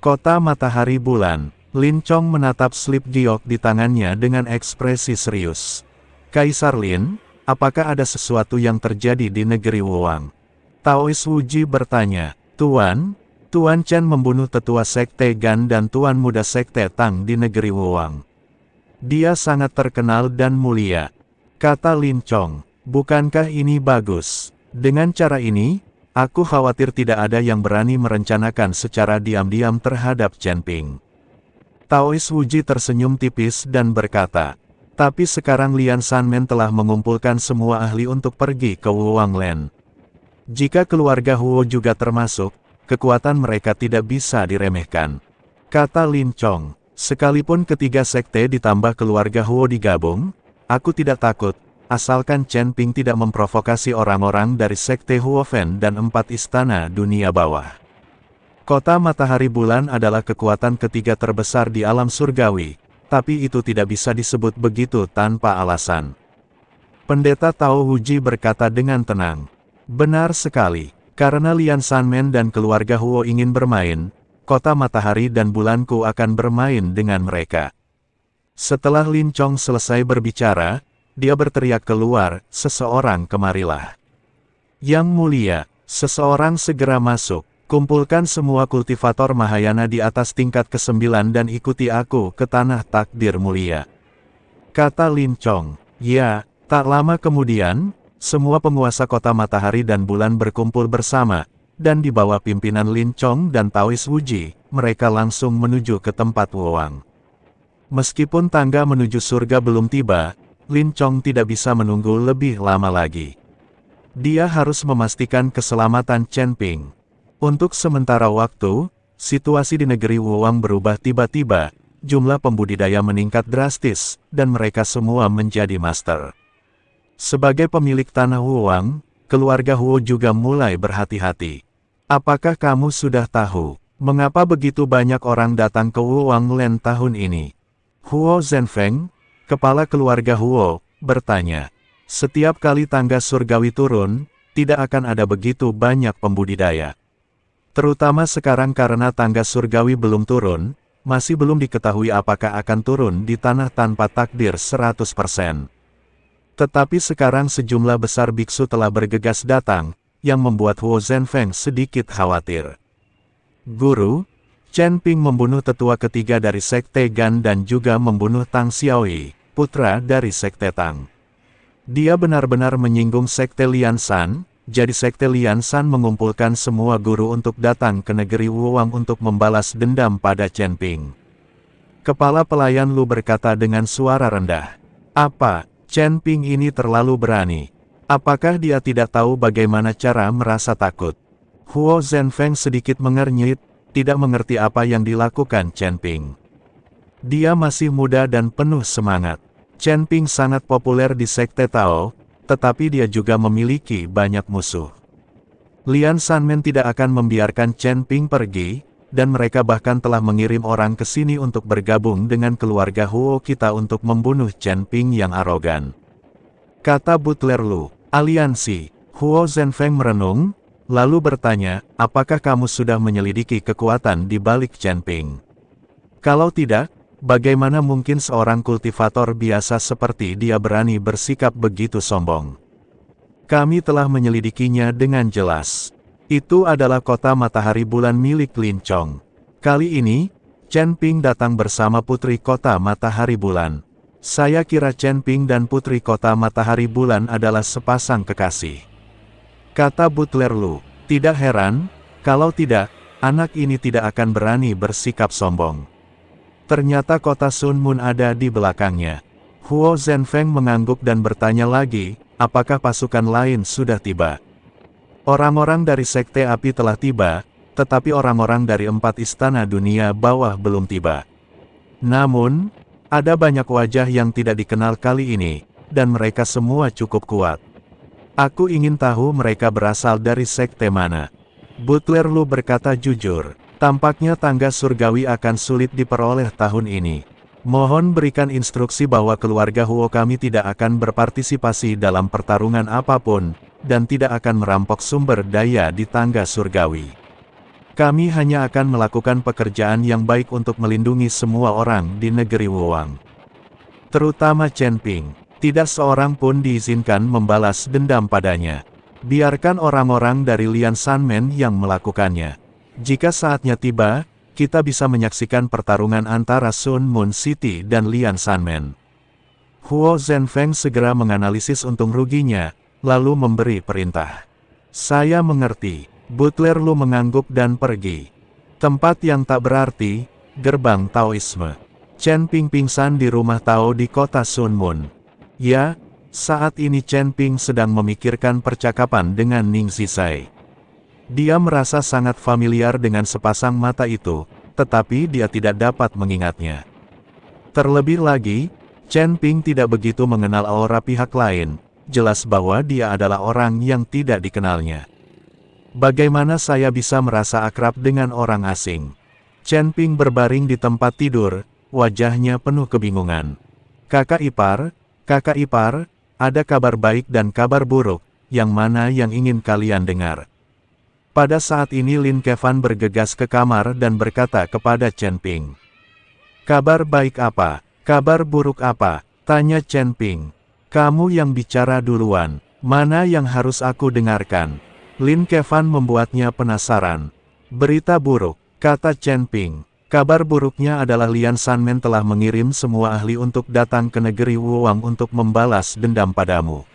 Kota Matahari Bulan. Lin Chong menatap slip giok di tangannya dengan ekspresi serius. Kaisar Lin, apakah ada sesuatu yang terjadi di negeri Wuwang? Taois Wuji bertanya. Tuan Chen membunuh tetua sekte Gan dan tuan muda sekte Tang di negeri Wuwang. Dia sangat terkenal dan mulia, kata Lin Chong. Bukankah ini bagus? Dengan cara ini, aku khawatir tidak ada yang berani merencanakan secara diam-diam terhadap Chen Ping. Taois Wuji tersenyum tipis dan berkata, tapi sekarang Lian Sanmen telah mengumpulkan semua ahli untuk pergi ke Wuwang Land. Jika keluarga Huo juga termasuk, kekuatan mereka tidak bisa diremehkan, kata Lin Chong. Sekalipun ketiga sekte ditambah keluarga Huo digabung, aku tidak takut, asalkan Chen Ping tidak memprovokasi orang-orang dari sekte Huo Fen dan 4 istana dunia bawah. Kota Matahari Bulan adalah kekuatan ketiga terbesar di alam surgawi, tapi itu tidak bisa disebut begitu tanpa alasan. Pendeta Tao Wuji berkata dengan tenang. Benar sekali, karena Lian Sanmen dan keluarga Huo ingin bermain, Kota Matahari dan Bulanku akan bermain dengan mereka. Setelah Lin Chong selesai berbicara, dia berteriak keluar, seseorang kemarilah. Yang mulia, seseorang segera masuk. Kumpulkan semua kultivator Mahayana di atas tingkat ke-9 dan ikuti aku ke tanah takdir mulia, kata Lin Chong. Ya, tak lama kemudian, semua penguasa kota Matahari dan Bulan berkumpul bersama, dan di bawah pimpinan Lin Chong dan Taois Wuji, mereka langsung menuju ke tempat Wuwang. Meskipun tangga menuju surga belum tiba, Lin Chong tidak bisa menunggu lebih lama lagi. Dia harus memastikan keselamatan Chen Ping. Untuk sementara waktu, situasi di negeri Wuwang berubah tiba-tiba, jumlah pembudidaya meningkat drastis, dan mereka semua menjadi master. Sebagai pemilik tanah Wuwang, keluarga Huo juga mulai berhati-hati. Apakah kamu sudah tahu, mengapa begitu banyak orang datang ke Wuwang Land tahun ini? Huo Zhenfeng, kepala keluarga Huo, bertanya. Setiap kali tangga surgawi turun, tidak akan ada begitu banyak pembudidaya. Terutama sekarang karena tangga surgawi belum turun, masih belum diketahui apakah akan turun di tanah tanpa takdir 100%. Tetapi sekarang sejumlah besar biksu telah bergegas datang, yang membuat Huo Zhenfeng sedikit khawatir. Guru, Chen Ping membunuh tetua ketiga dari sekte Gan dan juga membunuh Tang Xiaoyi, putra dari sekte Tang. Dia benar-benar menyinggung sekte Lian San. Jadi sekte Lian San mengumpulkan semua guru untuk datang ke negeri Wuwang untuk membalas dendam pada Chen Ping. Kepala pelayan Lu berkata dengan suara rendah. Apa, Chen Ping ini terlalu berani? Apakah dia tidak tahu bagaimana cara merasa takut? Huo Zhenfeng sedikit mengernyit, tidak mengerti apa yang dilakukan Chen Ping. Dia masih muda dan penuh semangat. Chen Ping sangat populer di sekte Tao, tetapi dia juga memiliki banyak musuh. Lian Sanmen tidak akan membiarkan Chen Ping pergi, dan mereka bahkan telah mengirim orang ke sini untuk bergabung dengan keluarga Huo kita untuk membunuh Chen Ping yang arogan, kata Butler Lu. Aliansi. Huo Zhenfeng merenung, lalu bertanya, apakah kamu sudah menyelidiki kekuatan di balik Chen Ping? Kalau tidak, bagaimana mungkin seorang kultivator biasa seperti dia berani bersikap begitu sombong? Kami telah menyelidikinya dengan jelas. Itu adalah kota Matahari Bulan milik Lin Chong. Kali ini, Chen Ping datang bersama putri kota Matahari Bulan. Saya kira Chen Ping dan putri kota Matahari Bulan adalah sepasang kekasih, kata Butler Lu. Tidak heran, kalau tidak, anak ini tidak akan berani bersikap sombong. Ternyata kota Sun Moon ada di belakangnya. Huo Zhenfeng mengangguk dan bertanya lagi, apakah pasukan lain sudah tiba? Orang-orang dari Sekte Api telah tiba, tetapi orang-orang dari 4 istana dunia bawah belum tiba. Namun, ada banyak wajah yang tidak dikenal kali ini, dan mereka semua cukup kuat. Aku ingin tahu mereka berasal dari sekte mana. Butler Lu berkata jujur. Tampaknya tangga surgawi akan sulit diperoleh tahun ini. Mohon berikan instruksi bahwa keluarga Huo kami tidak akan berpartisipasi dalam pertarungan apapun, dan tidak akan merampok sumber daya di tangga surgawi. Kami hanya akan melakukan pekerjaan yang baik untuk melindungi semua orang di negeri Wuwang. Terutama Chen Ping. Tidak seorang pun diizinkan membalas dendam padanya. Biarkan orang-orang dari Lian Sanmen yang melakukannya. Jika saatnya tiba, kita bisa menyaksikan pertarungan antara Sun Moon City dan Lian Sanmen. Huo Zhenfeng segera menganalisis untung ruginya, lalu memberi perintah. Saya mengerti. Butler Lu mengangguk dan pergi. Tempat yang tak berarti, gerbang Taoisme. Chen Ping pingsan di rumah Tao di kota Sun Moon. Ya, saat ini Chen Ping sedang memikirkan percakapan dengan Ning Zisai. Dia merasa sangat familiar dengan sepasang mata itu, tetapi dia tidak dapat mengingatnya. Terlebih lagi, Chen Ping tidak begitu mengenal aura pihak lain, jelas bahwa dia adalah orang yang tidak dikenalnya. Bagaimana saya bisa merasa akrab dengan orang asing? Chen Ping berbaring di tempat tidur, wajahnya penuh kebingungan. Kakak ipar, ada kabar baik dan kabar buruk, yang mana yang ingin kalian dengar? Pada saat ini Lin Kevan bergegas ke kamar dan berkata kepada Chen Ping. Kabar baik apa? Kabar buruk apa? Tanya Chen Ping. Kamu yang bicara duluan, mana yang harus aku dengarkan? Lin Kevan membuatnya penasaran. Berita buruk, kata Chen Ping. Kabar buruknya adalah Lian Sanmen telah mengirim semua ahli untuk datang ke negeri Wuwang untuk membalas dendam padamu.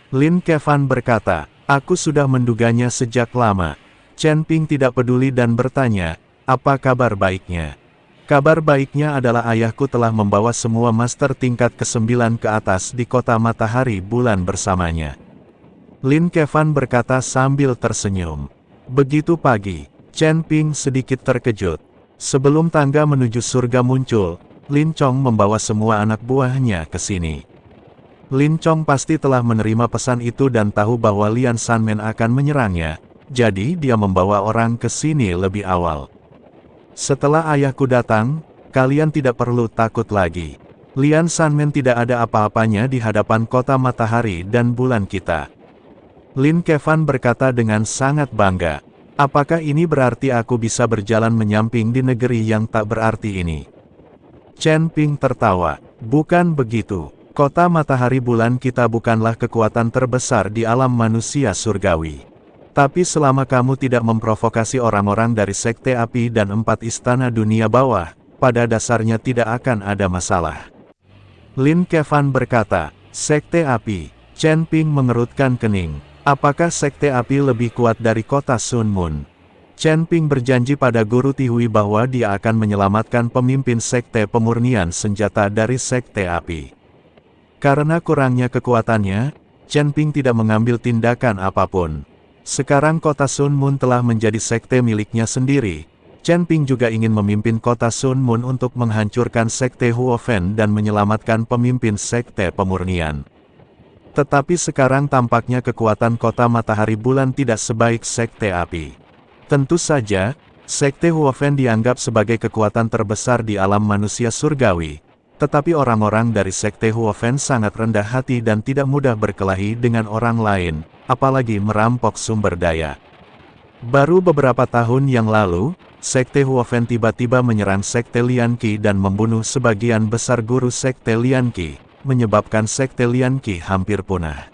Lin Kevan berkata, aku sudah menduganya sejak lama. Chen Ping tidak peduli dan bertanya, apa kabar baiknya? Kabar baiknya adalah ayahku telah membawa semua master tingkat ke-9 ke atas di kota matahari bulan bersamanya. Lin Kevan berkata sambil tersenyum. Begitu pagi, Chen Ping sedikit terkejut. Sebelum tangga menuju surga muncul, Lin Chong membawa semua anak buahnya ke sini. Lin Chong pasti telah menerima pesan itu dan tahu bahwa Lian Sanmen akan menyerangnya, jadi dia membawa orang ke sini lebih awal. Setelah ayahku datang, kalian tidak perlu takut lagi. Lian Sanmen tidak ada apa-apanya di hadapan kota matahari dan bulan kita. Lin Kevan berkata dengan sangat bangga. Apakah ini berarti aku bisa berjalan menyamping di negeri yang tak berarti ini? Chen Ping tertawa. Bukan begitu. Kota matahari bulan kita bukanlah kekuatan terbesar di alam manusia surgawi. Tapi selama kamu tidak memprovokasi orang-orang dari Sekte Api dan 4 istana dunia bawah, pada dasarnya tidak akan ada masalah. Lin Kevan berkata, Sekte Api. Chen Ping mengerutkan kening. Apakah Sekte Api lebih kuat dari kota Sun Moon? Chen Ping berjanji pada Guru Tihui bahwa dia akan menyelamatkan pemimpin Sekte Pemurnian Senjata dari Sekte Api. Karena kurangnya kekuatannya, Chen Ping tidak mengambil tindakan apapun. Sekarang kota Sun Moon telah menjadi sekte miliknya sendiri. Chen Ping juga ingin memimpin kota Sun Moon untuk menghancurkan Sekte Huofen dan menyelamatkan pemimpin Sekte Pemurnian. Tetapi sekarang tampaknya kekuatan kota matahari bulan tidak sebaik Sekte Api. Tentu saja, Sekte Huofen dianggap sebagai kekuatan terbesar di alam manusia surgawi. Tetapi orang-orang dari Sekte Huofen sangat rendah hati dan tidak mudah berkelahi dengan orang lain, apalagi merampok sumber daya. Baru beberapa tahun yang lalu, Sekte Huofen tiba-tiba menyerang Sekte Lianqi dan membunuh sebagian besar guru Sekte Lianqi, menyebabkan Sekte Lianqi hampir punah.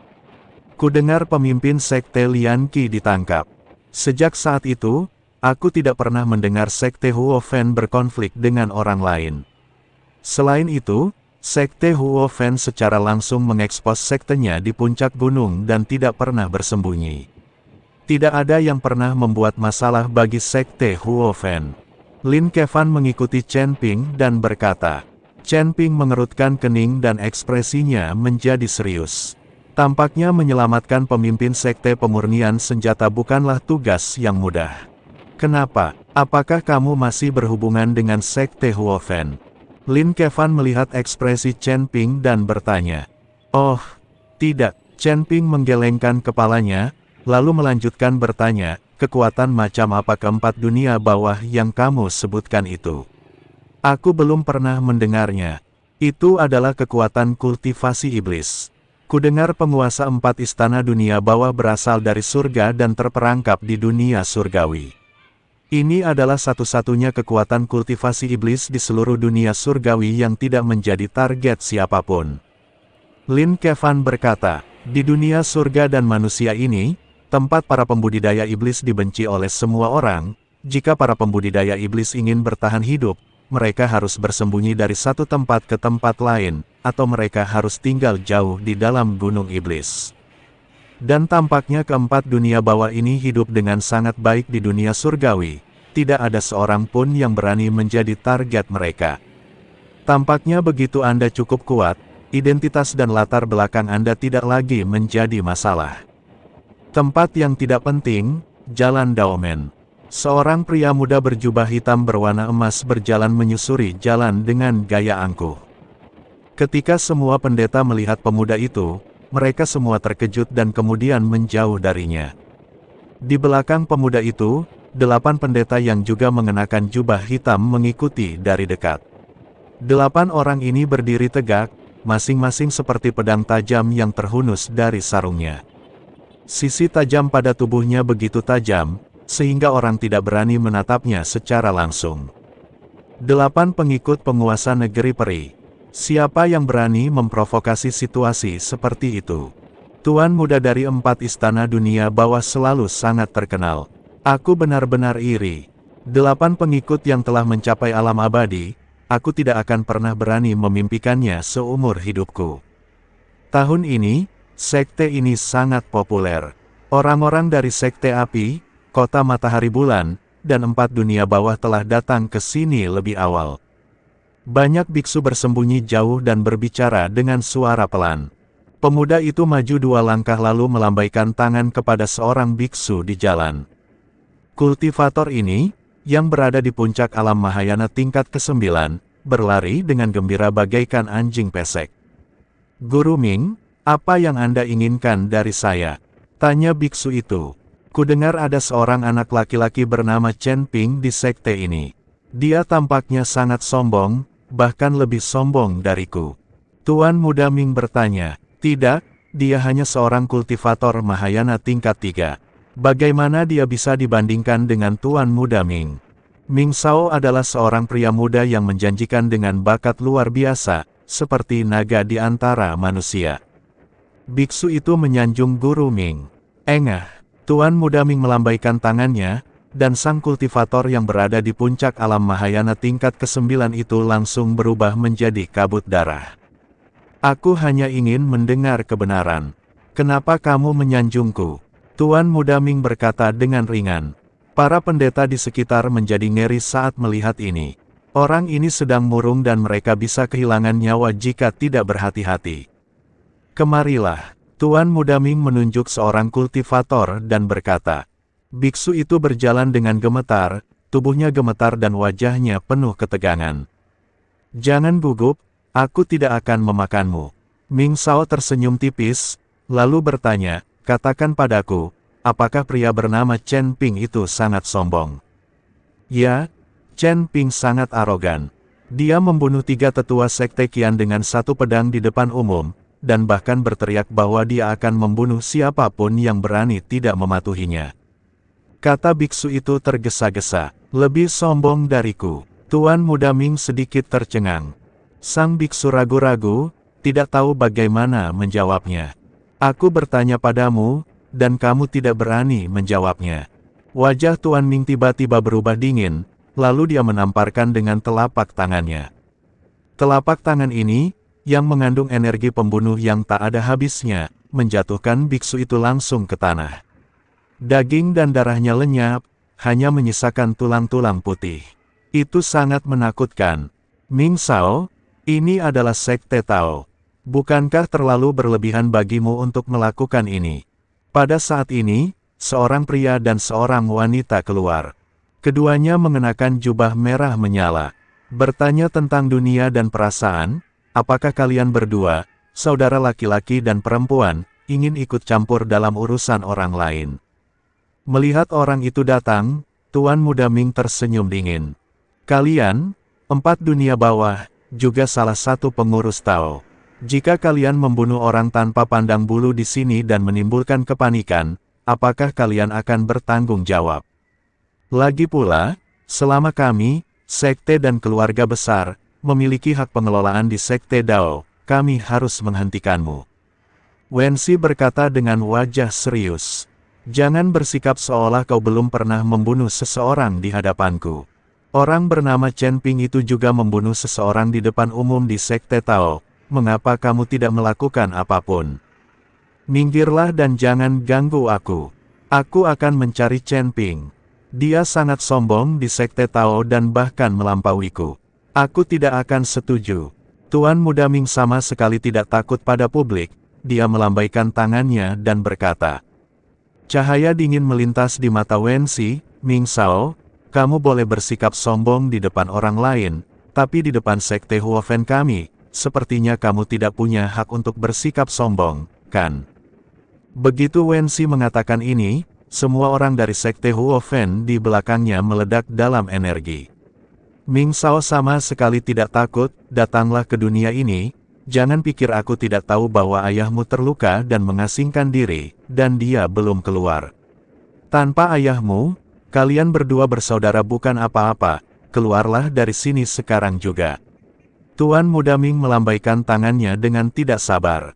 Kudengar pemimpin Sekte Lianqi ditangkap. Sejak saat itu, aku tidak pernah mendengar Sekte Huofen berkonflik dengan orang lain. Selain itu, Sekte Huofen secara langsung mengekspos sektenya di puncak gunung dan tidak pernah bersembunyi. Tidak ada yang pernah membuat masalah bagi Sekte Huofen. Lin Kevan mengikuti Chen Ping dan berkata, Chen Ping mengerutkan kening dan ekspresinya menjadi serius. Tampaknya menyelamatkan pemimpin Sekte Pemurnian Senjata bukanlah tugas yang mudah. Kenapa? Apakah kamu masih berhubungan dengan Sekte Huofen? Lin Kevan melihat ekspresi Chen Ping dan bertanya. Oh, tidak. Chen Ping menggelengkan kepalanya, lalu melanjutkan bertanya, kekuatan macam apa keempat dunia bawah yang kamu sebutkan itu? Aku belum pernah mendengarnya. Itu adalah kekuatan kultivasi iblis. Kudengar penguasa 4 istana dunia bawah berasal dari surga dan terperangkap di dunia surgawi. Ini adalah satu-satunya kekuatan kultivasi iblis di seluruh dunia surgawi yang tidak menjadi target siapapun. Lin Kevan berkata, di dunia surga dan manusia ini, tempat para pembudidaya iblis dibenci oleh semua orang. Jika para pembudidaya iblis ingin bertahan hidup, mereka harus bersembunyi dari satu tempat ke tempat lain, atau mereka harus tinggal jauh di dalam gunung iblis. Dan tampaknya keempat dunia bawah ini hidup dengan sangat baik di dunia surgawi. Tidak ada seorang pun yang berani menjadi target mereka. Tampaknya begitu Anda cukup kuat, identitas dan latar belakang Anda tidak lagi menjadi masalah. Tempat yang tidak penting, Jalan Daomen. Seorang pria muda berjubah hitam berwarna emas berjalan menyusuri jalan dengan gaya angkuh. Ketika semua pendeta melihat pemuda itu, mereka semua terkejut dan kemudian menjauh darinya. Di belakang pemuda itu, 8 pendeta yang juga mengenakan jubah hitam mengikuti dari dekat. 8 orang ini berdiri tegak, masing-masing seperti pedang tajam yang terhunus dari sarungnya. Sisi tajam pada tubuhnya begitu tajam, sehingga orang tidak berani menatapnya secara langsung. 8 pengikut penguasa negeri peri. Siapa yang berani memprovokasi situasi seperti itu? Tuan muda dari 4 istana dunia bawah selalu sangat terkenal. Aku benar-benar iri. 8 pengikut yang telah mencapai alam abadi, aku tidak akan pernah berani memimpikannya seumur hidupku. Tahun ini, sekte ini sangat populer. Orang-orang dari sekte api, kota matahari bulan, dan 4 dunia bawah telah datang ke sini lebih awal. Banyak biksu bersembunyi jauh dan berbicara dengan suara pelan. Pemuda itu maju 2 langkah lalu melambaikan tangan kepada seorang biksu di jalan. Kultivator ini, yang berada di puncak alam Mahayana tingkat ke-9, berlari dengan gembira bagaikan anjing pesek. Guru Ming, apa yang Anda inginkan dari saya? Tanya biksu itu. Kudengar ada seorang anak laki-laki bernama Chen Ping di sekte ini. Dia tampaknya sangat sombong, bahkan lebih sombong dariku. Tuan Muda Ming bertanya, tidak, dia hanya seorang kultivator Mahayana tingkat 3. Bagaimana dia bisa dibandingkan dengan Tuan Muda Ming? Ming Shao adalah seorang pria muda yang menjanjikan dengan bakat luar biasa, seperti naga di antara manusia. Biksu itu menyanjung Guru Ming. Engah, Tuan Muda Ming melambaikan tangannya, dan sang kultivator yang berada di puncak alam Mahayana tingkat ke-9 itu langsung berubah menjadi kabut darah. Aku hanya ingin mendengar kebenaran. Kenapa kamu menyanjungku? Tuan Muda Ming berkata dengan ringan. Para pendeta di sekitar menjadi ngeri saat melihat ini. Orang ini sedang murung dan mereka bisa kehilangan nyawa jika tidak berhati-hati. Kemarilah. Tuan Muda Ming menunjuk seorang kultivator dan berkata. Biksu itu berjalan dengan gemetar, tubuhnya gemetar dan wajahnya penuh ketegangan. Jangan gugup, aku tidak akan memakanmu. Ming Shao tersenyum tipis, lalu bertanya, katakan padaku, apakah pria bernama Chen Ping itu sangat sombong? Ya, Chen Ping sangat arogan. Dia membunuh 3 tetua sekte Qian dengan 1 pedang di depan umum, dan bahkan berteriak bahwa dia akan membunuh siapapun yang berani tidak mematuhinya. Kata biksu itu tergesa-gesa, lebih sombong dariku. Tuan Muda Ming sedikit tercengang. Sang biksu ragu-ragu, tidak tahu bagaimana menjawabnya. Aku bertanya padamu, dan kamu tidak berani menjawabnya. Wajah Tuan Ming tiba-tiba berubah dingin, lalu dia menamparkan dengan telapak tangannya. Telapak tangan ini, yang mengandung energi pembunuh yang tak ada habisnya, menjatuhkan biksu itu langsung ke tanah. Daging dan darahnya lenyap, hanya menyisakan tulang-tulang putih. Itu sangat menakutkan. Ming Shao, ini adalah sekte Tao. Bukankah terlalu berlebihan bagimu untuk melakukan ini? Pada saat ini, seorang pria dan seorang wanita keluar. Keduanya mengenakan jubah merah menyala. Bertanya tentang dunia dan perasaan, apakah kalian berdua, saudara laki-laki dan perempuan, ingin ikut campur dalam urusan orang lain? Melihat orang itu datang, Tuan Muda Ming tersenyum dingin. Kalian, 4 dunia bawah, juga salah satu pengurus Tao. Jika kalian membunuh orang tanpa pandang bulu di sini dan menimbulkan kepanikan, apakah kalian akan bertanggung jawab? Lagi pula, selama kami, sekte dan keluarga besar, memiliki hak pengelolaan di sekte Dao, kami harus menghentikanmu. Wensi berkata dengan wajah serius. Jangan bersikap seolah kau belum pernah membunuh seseorang di hadapanku. Orang bernama Chen Ping itu juga membunuh seseorang di depan umum di sekte Tao. Mengapa kamu tidak melakukan apapun? Minggirlah dan jangan ganggu aku. Aku akan mencari Chen Ping. Dia sangat sombong di sekte Tao dan bahkan melampauiku. Aku tidak akan setuju. Tuan Muda Ming sama sekali tidak takut pada publik. Dia melambaikan tangannya dan berkata. Cahaya dingin melintas di mata Wensi. Ming Sao, kamu boleh bersikap sombong di depan orang lain, tapi di depan sekte Huofen kami, sepertinya kamu tidak punya hak untuk bersikap sombong, kan? Begitu Wensi mengatakan ini, semua orang dari sekte Huofen di belakangnya meledak dalam energi. Ming Sao sama sekali tidak takut, datanglah ke dunia ini, jangan pikir aku tidak tahu bahwa ayahmu terluka dan mengasingkan diri, dan dia belum keluar. Tanpa ayahmu, kalian berdua bersaudara bukan apa-apa, keluarlah dari sini sekarang juga. Tuan Muda Ming melambaikan tangannya dengan tidak sabar.